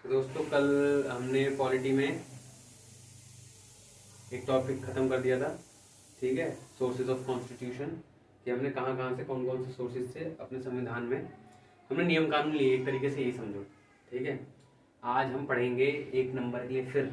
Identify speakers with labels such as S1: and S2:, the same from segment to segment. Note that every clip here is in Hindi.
S1: तो दोस्तों कल हमने पॉलिटी में एक टॉपिक खत्म कर दिया था, ठीक है, सोर्सेज ऑफ कॉन्स्टिट्यूशन, कि हमने कहाँ कहाँ से कौन कौन से सोर्सेज से अपने संविधान में हमने नियम कानून लिए, एक तरीके से यही समझो, ठीक है। आज हम पढ़ेंगे एक नंबर के लिए फिर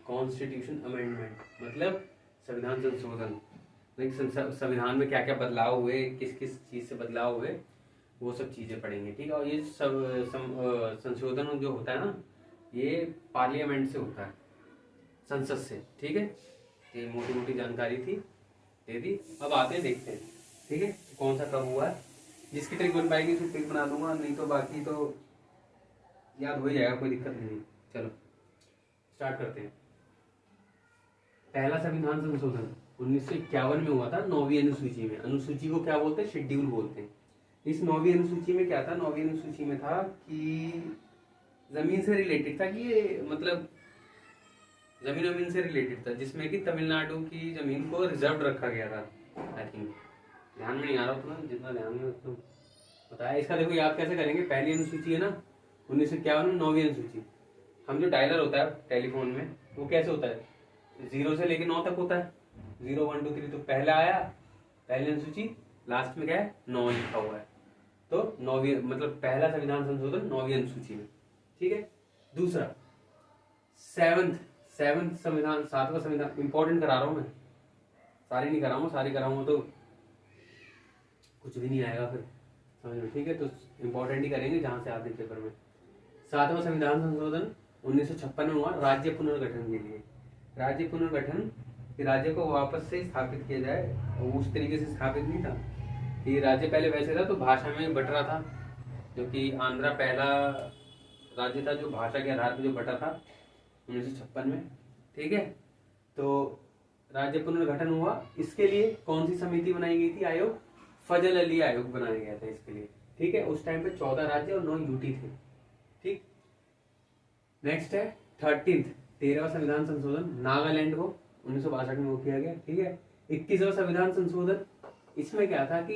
S1: कॉन्स्टिट्यूशन अमेंडमेंट, मतलब संविधान संशोधन। संविधान में क्या क्या बदलाव हुए, किस किस चीज़ से बदलाव हुए, वो सब चीज़ें पढ़ेंगे, ठीक है। और ये सब संशोधन जो होता है ना, ये पार्लियामेंट से होता है, संसद से, ठीक है। ये मोटी मोटी जानकारी थी, दे दी। अब आते हैं, देखते हैं, ठीक है, कौन सा कब हुआ है। जिसकी ट्रिक बन पाएगी उसकी ट्रिक बना दूंगा, नहीं तो बाकी तो याद हो ही जाएगा, कोई दिक्कत नहीं। चलो स्टार्ट करते हैं। पहला संविधान संशोधन 1951 में हुआ था, 9वीं अनुसूची में। अनुसूची को क्या बोलते हैं? शेड्यूल बोलते हैं। इस 9वीं अनुसूची में क्या था? 9वीं अनुसूची में था कि जमीन से रिलेटेड था, कि ये मतलब जमीन से रिलेटेड था, जिसमें कि तमिलनाडु की जमीन को रिजर्व रखा गया था। आई थिंक ध्यान में नहीं आ रहा उतना, जितना ध्यान में उतना बताया। इसका देखो याद कैसे करेंगे। पहली अनुसूची है ना 1951 में, 9वीं अनुसूची। हम जो डायलर होता है टेलीफोन में, वो कैसे होता है? 0 से लेके 9 तक होता है, 0 1 2 3। तो पहला आया पहली अनुसूची, लास्ट में क्या है? 9 लिखा हुआ है। तो 9वीं मतलब पहला संविधान संशोधन 9वीं अनुसूची में, ठीक है। दूसरा सेवंथ संविधान, 7वां संविधान। इंपॉर्टेंट करा रहा हूं मैं, सारे नहीं कराऊंगा, सारे कराऊंगा तो कुछ भी नहीं आएगा फिर समझ में, ठीक है। तो इंपॉर्टेंट ही करेंगे जहां से आते पेपर में। 7वां संविधान संशोधन 1956 में हुआ, राज्य पुनर्गठन के लिए। राज्य पुनर्गठन कि राज्य को वापस से स्थापित किया जाए, और उस तरीके से स्थापित नहीं था कि राज्य पहले वैसे था तो भाषा में बट रहा था, जो कि आंध्रा पहला राज्य था जो भाषा के आधार पर जो बटा था 1956 में, ठीक है। तो राज्य पुनर्गठन हुआ। इसके लिए कौन सी समिति बनाई गई थी? आयोग, फजल अली आयोग बनाया गया था इसके लिए, ठीक है। उस टाइम पे 14 राज्य और 9 यूटी थे, ठीक। नेक्स्ट है 13वां संविधान संशोधन, नागालैंड को 1962 में वो किया गया, ठीक है। 21वां संविधान संशोधन, इसमें क्या था कि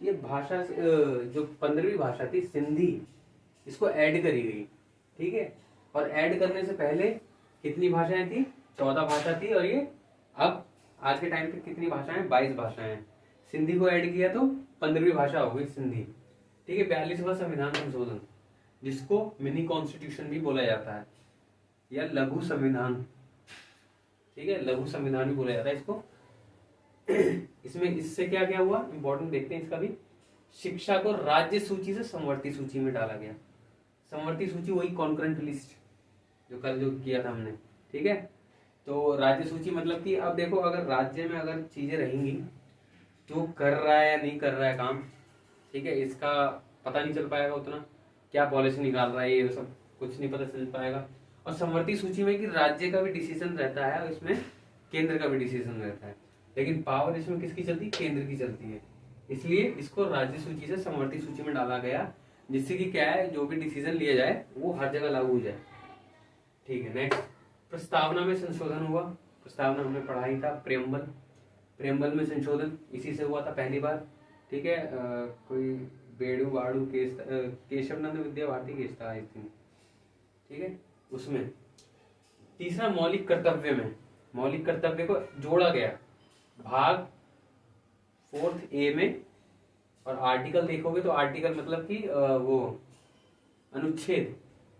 S1: ये भाषा जो 15वीं भाषा थी सिंधी, इसको ऐड करी गई, ठीक है। और ऐड करने से पहले कितनी भाषाएं थी? 14 भाषा थी, और ये अब आज के टाइम पे कितनी भाषाएं? 22 भाषाएं। सिंधी को ऐड किया तो 15वीं भाषा हो गई सिंधी, ठीक है। 42वां संविधान संशोधन, जिसको मिनी कॉन्स्टिट्यूशन भी बोला जाता है, या लघु संविधान, ठीक है, लघु संविधान भी बोला जाता है इसको। इसमें इससे क्या क्या हुआ, इंपॉर्टेंट देखते हैं इसका भी। शिक्षा को राज्य सूची से समवर्ती सूची में डाला गया। समवर्ती सूची वही कॉन्करेंट लिस्ट जो कल जो किया था हमने, ठीक है। तो राज्य सूची मतलब कि अब देखो, अगर राज्य में अगर चीजें रहेंगी तो कर रहा है या नहीं कर रहा है काम, ठीक है, इसका पता नहीं चल पाएगा उतना, क्या पॉलिसी निकाल रहा है ये सब कुछ नहीं पता चल पाएगा। और समवर्ती सूची में कि राज्य का भी डिसीजन रहता है और इसमें केंद्र का भी डिसीजन रहता है, लेकिन पावर इसमें किसकी चलती है? केंद्र की चलती है। इसलिए इसको राज्य सूची से समवर्ती सूची में डाला गया, जिससे कि क्या है, जो भी डिसीजन लिया जाए वो हर जगह लागू हो जाए, ठीक है। नेक्स्ट, प्रस्तावना में संशोधन हुआ। प्रस्तावना हमने पढ़ा ही था, प्रेम्बल। प्रेम्बल में संशोधन इसी से हुआ था पहली बार, ठीक है। कोई बेड़ू बाड़ू केशवनंद विद्या भारती केस था आई थिंक, ठीक है, उसमें। तीसरा, मौलिक कर्तव्य में, मौलिक कर्तव्य को जोड़ा गया भाग 4th ए में। और आर्टिकल देखोगे तो आर्टिकल मतलब कि वो अनुच्छेद,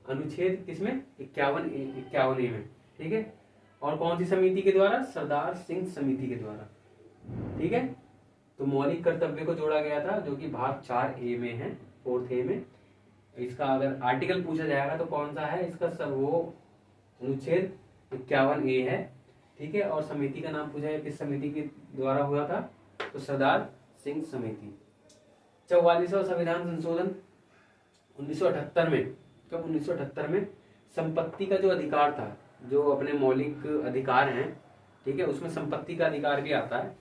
S1: अनुच्छेद किसमें? 51 ए में, ठीक है। और कौन सी समिति के द्वारा? सरदार सिंह समिति के द्वारा, ठीक है। तो मौलिक कर्तव्य को जोड़ा गया था, जो कि भाग 4 ए में है, 4th ए में। इसका अगर आर्टिकल पूछा जाएगा तो कौन सा है इसका? सब वो अनुच्छेद 51 ए है, ठीक है। और समिति का नाम पूछा है, किस समिति के द्वारा हुआ था? तो सरदार सिंह समिति। 44वां संविधान संशोधन 1978 में। कब? 1978 में। संपत्ति का जो अधिकार था, जो अपने मौलिक अधिकार हैं, ठीक है, उसमें संपत्ति का अधिकार भी आता है।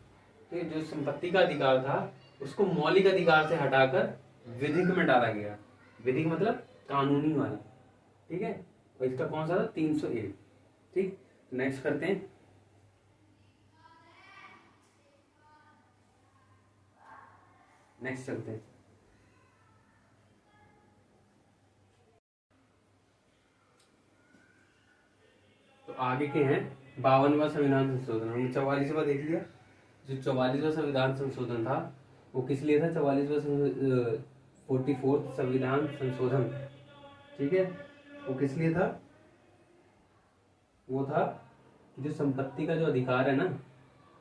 S1: तो जो संपत्ति का अधिकार था उसको मौलिक अधिकार से हटाकर विधिक में डाला गया। विधिक मतलब कानूनी वाला, ठीक है। और इसका कौन सा था? 301, ठीक। नेक्स्ट करते हैं। नेक्स्ट चलते हैं। आगे के हैं 52वां संविधान संशोधन। हमने 44वां देख लिया। जो 44वां संविधान संशोधन था वो किस लिए था? 44वां संविधान संशोधन, ठीक है, वो किस लिए था? वो था कि जो संपत्ति का जो अधिकार है ना,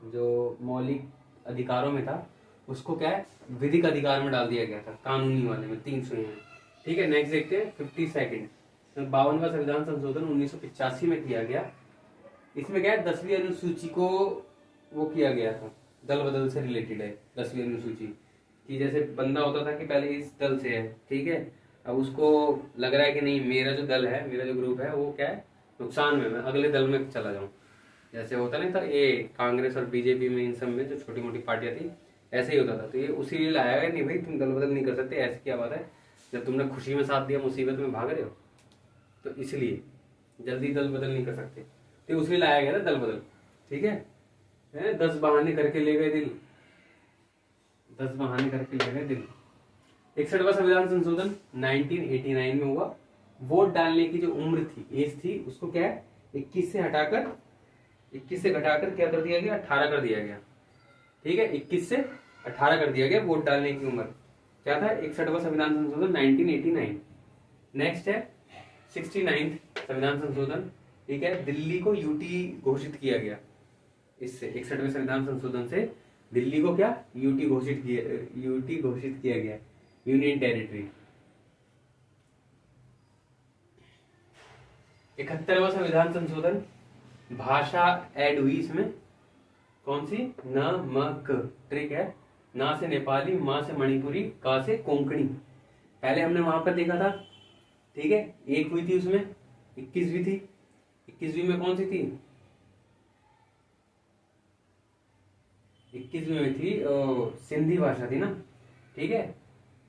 S1: जो मौलिक अधिकारों में था, उसको क्या है, विधिक अधिकार में डाल दिया गया था, कानूनी वाले में 300 में। ठीक है, नेक्स्ट देखते हैं 52nd। 52वां संविधान संशोधन 1985 में किया गया। इसमें क्या है, 10वीं अनुसूची को वो किया गया था, दल बदल से रिलेटेड है 10वीं अनुसूची कि जैसे बंदा होता था कि पहले इस दल से है, ठीक है, अब उसको लग रहा है कि नहीं, मेरा जो दल है, मेरा जो ग्रुप है वो क्या है, नुकसान में, मैं अगले दल में चला जाऊं। जैसे होता नहीं था ये कांग्रेस और बीजेपी में, इन सब में जो छोटी मोटी पार्टियां थी, ऐसे ही होता था। तो ये उसी लिए लाया है, नहीं भाई तुम दल बदल नहीं कर सकते, ऐसी क्या बात है, जब तुमने खुशी में साथ दिया मुसीबत में भाग रहे हो, तो इसलिए जल्दी दल बदल नहीं कर सकते, तो उसलिए लाया गया था दल बदल। ठीक है, 10 बहाने करके ले गए दिल, 10 बहाने करके ले गए दिल। 61वां संविधान संशोधन 1989 में हुआ। वोट डालने की जो उम्र थी, एज थी, उसको क्या है 21 से घटाकर क्या कर दिया गया, 18 कर दिया गया। ठीक है, 21 से 18 कर दिया गया वोट डालने की उम्र। क्या था? 61वां संविधान संशोधन 1989। नेक्स्ट है 69th संविधान संशोधन। ठीक है, दिल्ली को यूटी घोषित किया गया। इससे 61वें संविधान संशोधन से दिल्ली को क्या यूटी घोषित किया गया, यूनियन टेरिटरी। 71वां संविधान संशोधन, भाषा ऐड हुई इसमें, कौन सी? न म क, ट्रिक है, ना से नेपाली, माँ से मणिपुरी, का से कोंकणी। पहले हमने वहां पर देखा था, ठीक है, एक हुई थी उसमें, 21वीं थी। 21वीं में कौन सी थी? 21वीं में थी सिंधी भाषा थी ना। ठीक है,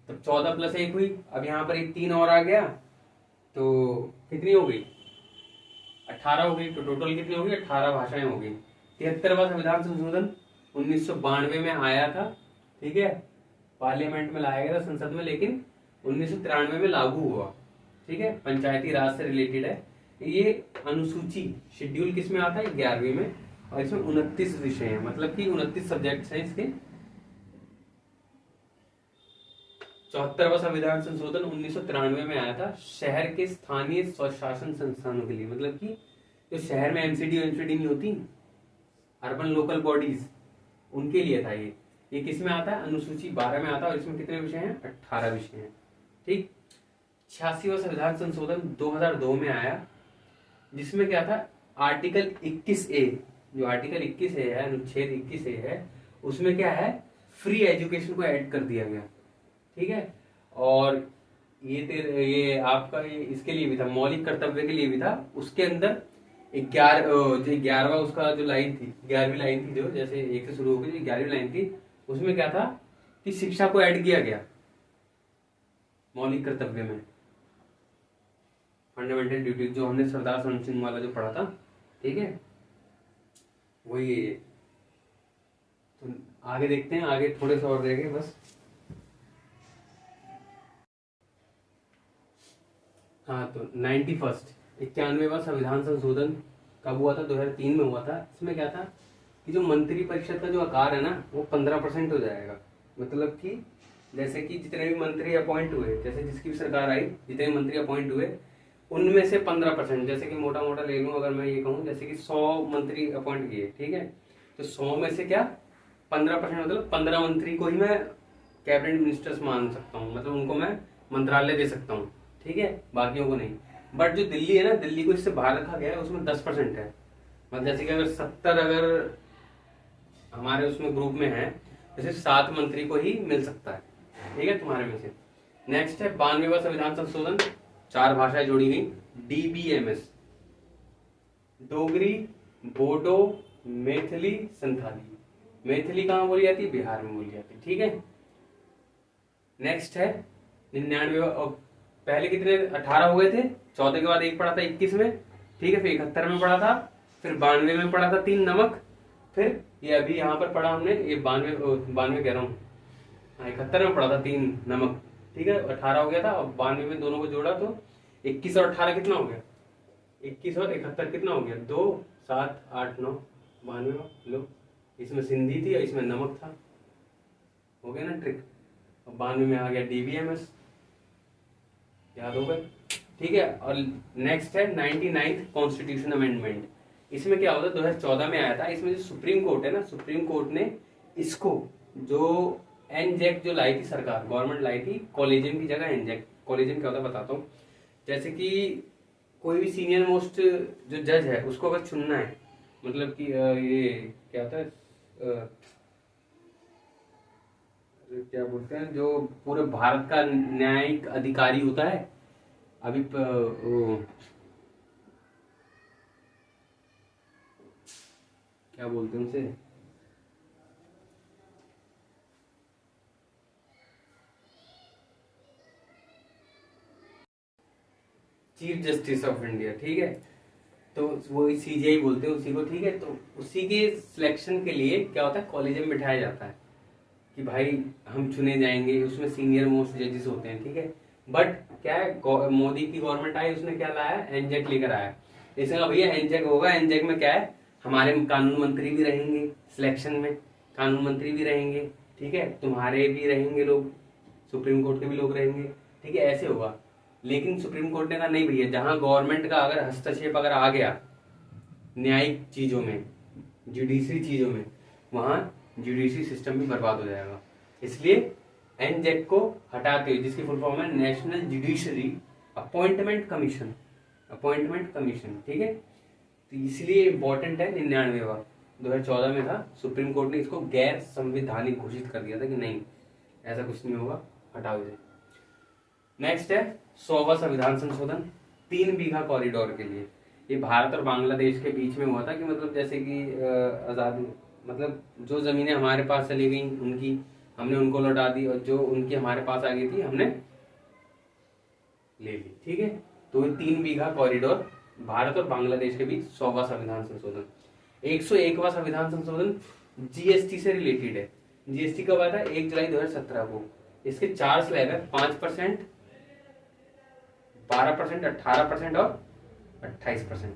S1: तो 14 + 1 हुई। अब यहाँ पर एक 3 और आ गया, तो कितनी हो गई? 18 हो गई। तो टोटल कितनी हो गई? 18 भाषाएं हो गई। 73वां संविधान संशोधन 1992 में आया था। ठीक है, पार्लियामेंट में लाया गया था, संसद में, लेकिन 1993 में लागू हुआ। ठीक है, पंचायती राज से रिलेटेड है ये अनुसूची। शेड्यूल किस में आता है? 11वीं में, और इसमें 29 विषय हैं, मतलब कि 29 सब्जेक्ट्स हैं इसके। 74वां संविधान संशोधन 1993 में आया था, शहर के स्थानीय स्वशासन संस्थानों के लिए, मतलब कि जो शहर में एमसीडी नहीं होती, अर्बन लोकल बॉडीज, उनके लिए था ये किस में आता है? अनुसूची 12 में आता है, और इसमें कितने विषय हैं? 18 विषय हैं। ठीक, 86वां संविधान संशोधन 2002 में आया, जिसमें क्या था? आर्टिकल 21A, जो आर्टिकल 21A है, अनुच्छेद 21A है, उसमें क्या है? फ्री एजुकेशन को ऐड कर दिया गया। ठीक है, और ये आपका इसके लिए भी था, मौलिक कर्तव्य के लिए भी था। उसके अंदर 11वां उसका जो लाइन थी, 11वीं लाइन थी, जो जैसे एक से शुरू हो गई, 11वीं लाइन थी, उसमें क्या था कि शिक्षा को ऐड किया गया मौलिक कर्तव्य में, फंडामेंटल ड्यूटी, जो हमने सरदार सरन सिंह वाला जो पढ़ा था। ठीक है, वही है। तो आगे देखते हैं, आगे थोड़े से और देखें बस। हाँ, तो 91वां संविधान संशोधन कब हुआ था? 2003 में हुआ था। इसमें क्या था कि जो मंत्री परिषद का जो आकार है ना, वो 15% हो जाएगा। मतलब कि जैसे कि जितने भी मंत्री अपॉइंट हुए, जैसे जिसकी भी सरकार आई, जितने मंत्री अपॉइंट हुए, उनमें से 15%, जैसे कि मोटा मोटा ले लूँ अगर मैं ये कहूँ, जैसे कि 100 मंत्री अपॉइंट किए, ठीक है, तो 100 में से क्या 15%, मतलब 15 मंत्री को ही मैं कैबिनेट मिनिस्टर्स मान सकता हूँ, मतलब उनको मैं मंत्रालय दे सकता हूँ। ठीक है, बाकियों को नहीं। बट जो दिल्ली है ना, दिल्ली को इससे बाहर रखा गया है, उसमें 10% है। मतलब जैसे कि अगर 70 अगर हमारे उसमें ग्रुप में है, तो सिर्फ 7 मंत्री को ही मिल सकता है। ठीक है, तुम्हारे में से। नेक्स्ट है 92वां संविधान संशोधन, 4 भाषाएं जोड़ी गई, DBMS, डोगरी, बोडो, मैथिली, संथाली। मैथिली कहाँ बोली जाती है? बिहार में बोली जाती है। ठीक है, नेक्स्ट है 99, पहले कितने 18 हो गए थे, 14 के बाद एक पढ़ा था 21 में। ठीक है, फिर 71 में पढ़ा था, फिर 92 में पढ़ा था 3 नमक, फिर ये अभी यहाँ पर पढ़ा हमने, ये 92 कह रहा हूँ, 71 में पढ़ा था 3 नमक। ठीक है, 18 हो गया था, और 92 में दोनों को जोड़ा तो 21 और 18 कितना हो गया? 21 और 71 कितना हो गया, 2 7 8 9 92। लो, इसमें सिंधी थी और इसमें नमक था, हो गया ना ट्रिक। अब 92 में आ गया DBMS, याद हो गए, ठीक है। और नेक्स्ट है 99th कॉन्स्टिट्यूशन अमेंडमेंट। इसमें क्या होता है, 2014 में आया था। इसमें जो सुप्रीम कोर्ट है ना, सुप्रीम कोर्ट ने इसको जो एनजेक जो लाई थी सरकार, गवर्नमेंट लाई थी, कॉलेजियम की जगह एनजेक। कॉलेजियम क्या होता है बताता हूँ। जैसे कि कोई भी सीनियर मोस्ट जो जज है उसको अगर चुनना है, मतलब कि ये क्या होता है, क्या बोलते हैं, जो पूरे भारत का न्यायिक अधिकारी होता है, अभी क्या बोलते हैं उसे, चीफ जस्टिस ऑफ इंडिया, ठीक है। तो वो CJI बोलते हैं उसी को, ठीक है। तो उसी के सिलेक्शन के लिए क्या होता है, कॉलेजियम बिठाया जाता है कि भाई हम चुने जाएंगे, उसमें सीनियर मोस्ट जजेस होते हैं, ठीक है। बट क्या है, मोदी की गवर्नमेंट आई, उसने क्या लाया, एनजेक लेकर आया। इसने कहा भैया एनजेक होगा, एनजेक में क्या है, हमारे कानून मंत्री भी रहेंगे सिलेक्शन में, कानून मंत्री भी रहेंगे, ठीक है, तुम्हारे भी रहेंगे लोग, सुप्रीम कोर्ट के भी लोग रहेंगे, ठीक है, ऐसे होगा। लेकिन सुप्रीम कोर्ट ने कहा नहीं भैया, जहां गवर्नमेंट का अगर हस्तक्षेप अगर आ गया न्यायिक चीजों में, जुडिशरी चीजों में, वहां जुडिशरी सिस्टम भी बर्बाद हो जाएगा। इसलिए एनजेक को हटाते हुए, जिसकी फुल फॉर्म है national judiciary appointment commission, appointment commission, ठीक है। तो इसलिए इंपॉर्टेंट है 99वां, 2014 में था, सुप्रीम कोर्ट ने इसको गैर संवैधानिक घोषित कर दिया था कि नहीं, ऐसा कुछ नहीं होगा, हटाओ इसे। नेक्स्ट है 100वां संविधान संशोधन, 3 बीघा कॉरिडोर के लिए। ये भारत और बांग्लादेश के बीच में हुआ था कि मतलब जैसे कि आजादी, मतलब जो जमीनें हमारे पास चली गई उनकी हमने उनको लौटा दी, और जो उनकी हमारे पास आ गई थी हमने ले ली, ठीक है। तो 3 बीघा कॉरिडोर भारत और बांग्लादेश के बीच 100वां संविधान संशोधन। 101वां संविधान संशोधन GST से रिलेटेड है। GST कब आया था, 1 जुलाई 2017 को। इसके 4 स्लैब है, 5%, 12%, 18% और 28%,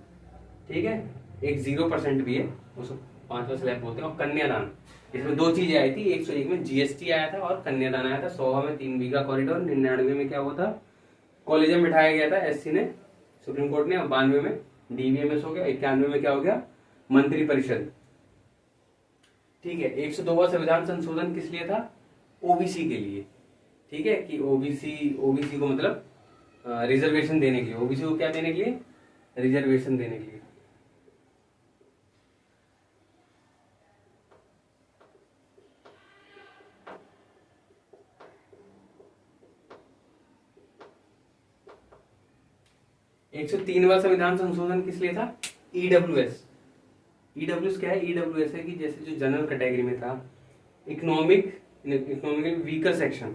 S1: ठीक है। एक 0% भी है, उसको 5वां स्लैब बोलते हैं। और कन्यादान, इसमें 2 चीजें आई थी, 101 में GST आया था और कन्यादान आया था। 100 में 3 बीघा कॉरिडोर, 99 में क्या हुआ था, कॉलेजियम बिठाया गया था SC ने, सुप्रीम कोर्ट ने। और 92 में DBMS हो गया। 91 में क्या हो गया, मंत्रिपरिषद, ठीक है। 102वां संविधान संशोधन किस लिए था, OBC के लिए, ठीक है, कि ओबीसी को मतलब रिजर्वेशन देने के लिए, OBC को क्या देने के लिए, रिजर्वेशन देने के लिए। एक 103वां संविधान संशोधन किस लिए था, EWS। EWS क्या है, EWS है कि जैसे जो जनरल कैटेगरी में था, इकोनॉमिकली वीकर सेक्शन,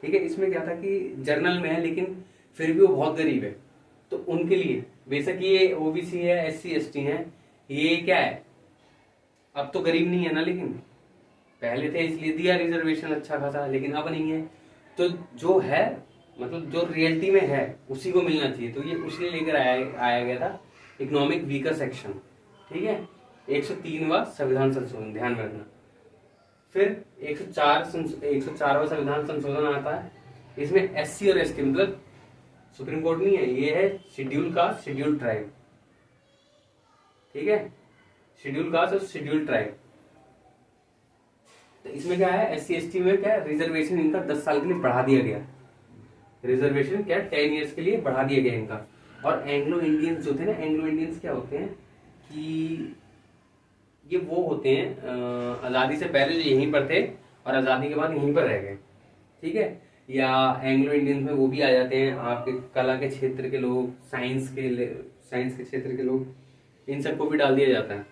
S1: ठीक है। इसमें क्या था कि जर्नल में है लेकिन फिर भी वो बहुत गरीब है, तो उनके लिए, बेशक ये OBC है, SC ST है, ये क्या है, अब तो गरीब नहीं है ना, लेकिन पहले थे इसलिए दिया रिजर्वेशन अच्छा खासा, लेकिन अब नहीं है। तो जो है, मतलब जो रियलिटी में है उसी को मिलना चाहिए, तो ये उसलिए लेकर आया गया था, इकोनॉमिक वीकर सेक्शन, ठीक है। 103वां संविधान संशोधन, ध्यान में रखना। फिर 104वां संविधान संशोधन आता है। इसमें SC और ST, मतलब सुप्रीम कोर्ट नहीं है, ये है शेड्यूल कास्ट, शेड्यूल ट्राइब, ठीक है, शेड्यूल कास्ट और शेड्यूल ट्राइब। तो इसमें क्या है, SC ST में क्या है, रिजर्वेशन इनका 10 साल के लिए बढ़ा दिया गया, रिजर्वेशन क्या 10 ईयर्स के लिए बढ़ा दिया गया इनका। और एंग्लो इंडियंस जो थे ना, एंग्लो इंडियंस क्या होते हैं कि ये वो होते हैं आज़ादी से पहले जो यहीं पर थे और आज़ादी के बाद यहीं पर रह गए, ठीक है। या एंग्लो इंडियंस में वो भी आ जाते हैं आपके कला के क्षेत्र के लोग, साइंस के क्षेत्र के लोग, इन सबको भी डाल दिया जाता है।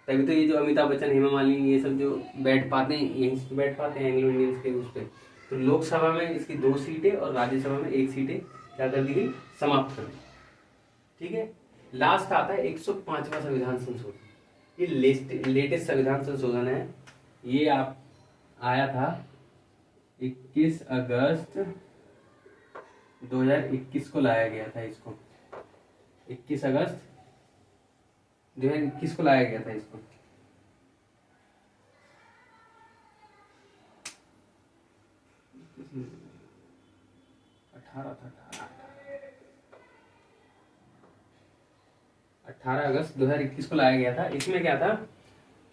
S1: तभी तो ये जो अमिताभ बच्चन, हेमा मालिनी, ये सब जो बैठ पाते हैं, यहीं से बैठ पाते हैं एंग्लो इंडियंस के उस पर। तो लोकसभा में इसकी 2 सीटें और राज्यसभा में 1 सीटें क्या कर दी गई, समाप्त कर दी, ठीक है। लास्ट आता है 105वां संविधान संशोधन। ये लेटेस्ट संविधान संशोधन है। ये आप आया था 21 अगस्त 2021 को लाया गया था इसको, 21 अगस्त 2021 को लाया गया था इसको। अठारह था, 18 अगस्त 2021 को लाया गया था। इसमें क्या था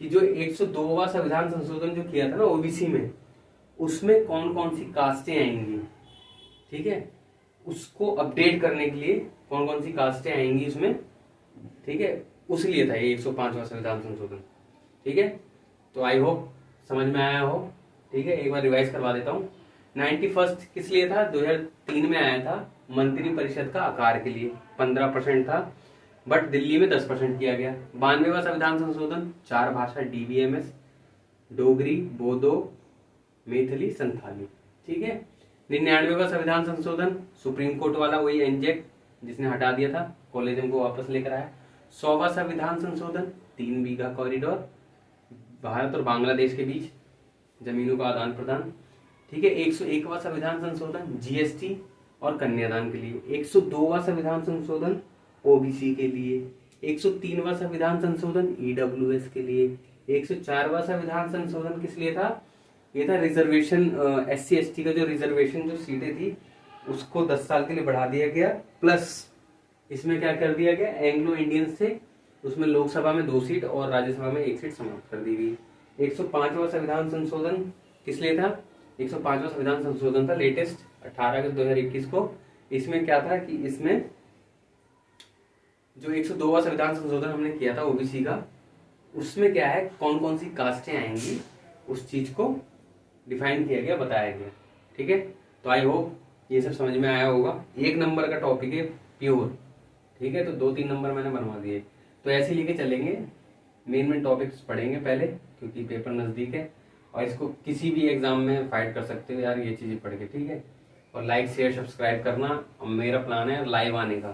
S1: कि जो 102वां संविधान संशोधन जो किया था ना ओबीसी में, उसमें कौन कौन सी कास्टें आएंगी, ठीक है, उसको अपडेट करने के लिए कौन कौन सी कास्टें आएंगी उसमें, ठीक है, उस लिए था ये 105वां संविधान संशोधन। ठीक है, तो आई होप समझ में आया हो। ठीक है, एक बार रिवाइज करवा देता हूँ। 91 किस लिए था? 2003 में आया था, मंत्री परिषद का आकार के लिए 15% था, बट दिल्ली में 10% किया गया। 92वां संविधान संशोधन 4 भाषा डीबीएमएस, डोगरी, बोडो, मैथिली, संथाली। ठीक है, 99वां संविधान संशोधन सुप्रीम कोर्ट वाला, वही एनजेक जिसने हटा दिया था, कॉलेज को वापस लेकर आया। 100वां संविधान संशोधन 3 बीघा कॉरिडोर, भारत और बांग्लादेश के बीच जमीनों का आदान प्रदान। ठीक है, 101वां संविधान संशोधन जीएसटी और कन्यादान के लिए। 102वां संविधान संशोधन ओबीसी के लिए। 103वां संविधान संशोधन ईडब्ल्यूएस के लिए। 104वां संविधान संशोधन किस लिए था? ये था रिजर्वेशन, एससी एसटी का जो रिजर्वेशन जो सीटें थी उसको 10 साल के लिए बढ़ा दिया गया, प्लस इसमें क्या कर दिया गया, एंग्लो इंडियन से उसमें लोकसभा में 2 सीट और राज्यसभा में 1 सीट समाप्त कर दी गई। 105वां संविधान संशोधन किस लिए था? 105वां संविधान संशोधन था लेटेस्ट 18 अगस्त 2021 को। इसमें क्या था कि इसमें जो 102वां संविधान संशोधन हमने किया था ओबीसी का, उसमें क्या है, कौन कौन सी कास्टें आएंगी उस चीज को डिफाइन किया गया, बताया गया। ठीक है, तो आई होप ये सब समझ में आया होगा। 1 नंबर का टॉपिक है प्योर। ठीक है, तो 2-3 नंबर मैंने बनवा दिए, तो ऐसे लेके चलेंगे। मेन टॉपिक्स पढ़ेंगे पहले, क्योंकि पेपर नजदीक है और इसको किसी भी एग्जाम में फाइट कर सकते हो यार ये चीजें पढ़ के। ठीक है, और लाइक शेयर सब्सक्राइब करना। और मेरा प्लान है लाइव आने का,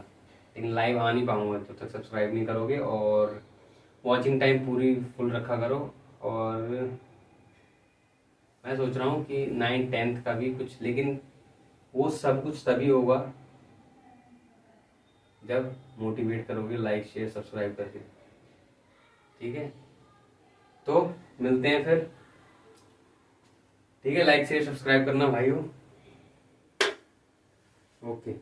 S1: लेकिन लाइव आ नहीं पाऊंगा जब तक सब्सक्राइब नहीं करोगे, और वॉचिंग टाइम पूरी फुल रखा करो। और मैं सोच रहा हूँ कि 9th-10th का भी कुछ, लेकिन वो सब कुछ तभी होगा जब मोटिवेट करोगे लाइक शेयर सब्सक्राइब करके। ठीक है, तो मिलते हैं फिर। ठीक है, लाइक शेयर सब्सक्राइब करना भाइयों। ओके।